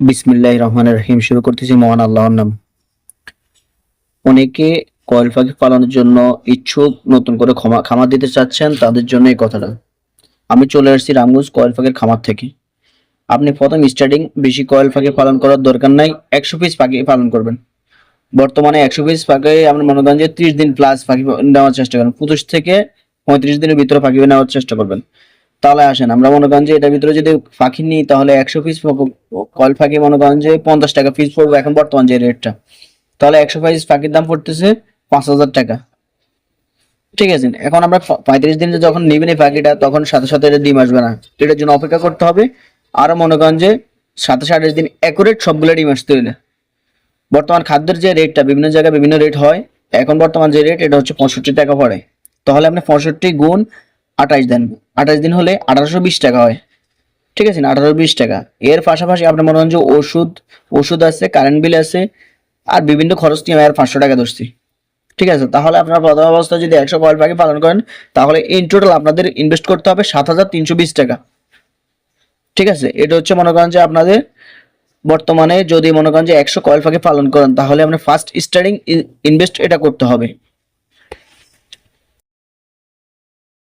বিসমিল্লাহির রহমানির রহিম। শুরু করতেছি মহান আল্লাহর নাম। অনেকে কয়েল পাখি পালনের জন্য ইচ্ছুক, নতুন করে খামার দিতে চাচ্ছেন, তাদের জন্য এই কথাটা। আমি চলে আসছি রামগঞ্জ কয়েল পাখির খামার থেকে। আপনি প্রথম স্টার্টিং বেশি কয়েল পাখি পালন করার দরকার নাই, 100 পিস পাখি পালন করবেন। বর্তমানে 100 পিস পাখি আপনি মনে করেন যে 30 দিন প্লাস পাখি নেওয়ার চেষ্টা করেন, 25 থেকে 35 দিনের ভিতরে পাখি নেওয়ার চেষ্টা করবেন। তাহলে আসেন আমরা মনে করেন যে এটার ভিতরে যদি পাখি নিই তাহলে 100 পিস কয়েল পাখি মনে করেন যে 50 টাকা পিস পড়বে এখন বর্তমান যে রেটটা। তাহলে 100 পিস পাখির দাম পড়তেছে 5,000 টাকা। ঠিক আছে, এখন আমরা 35 দিনে যখন নিবেন এই পাখিটা তখন সাথে সাথে এটা ডিম আসবে না, এটার জন্য অপেক্ষা করতে হবে। আর মনে করেন যে 27-28 দিন অ্যাকুরেট সবগুলো ডিম আসতে হইলে বর্তমান খাদ্যের যে রেটটা বিভিন্ন জায়গায় বিভিন্ন রেট হয়, এখন বর্তমান যে রেট এটা হচ্ছে 65 টাকা পড়ে। তাহলে আপনি 65 গুণ 28 দেন, 28 দিন হলে 1820 টাকা হয়। ঠিক আছে না, 1820 টাকা। এর পাশাপাশি আপনার মনে করেন যে ওষুধ আছে, কারেন্ট বিল আছে, আর বিভিন্ন খরচ নিয়ে আমি আর 500 টাকা ধরছি। ঠিক আছে, তাহলে আপনার প্রথম অবস্থায় যদি 100 কয়েল পাখি পালন করেন তাহলে ইন টোটাল আপনাদের ইনভেস্ট করতে হবে 7,320 টাকা। ঠিক আছে, এটা হচ্ছে মনে করেন যে আপনাদের বর্তমানে যদি মনে করেন যে 100 কয়েল পাখি পালন করেন তাহলে আপনার ফার্স্ট স্টার্টিং ইনভেস্ট এটা করতে হবে।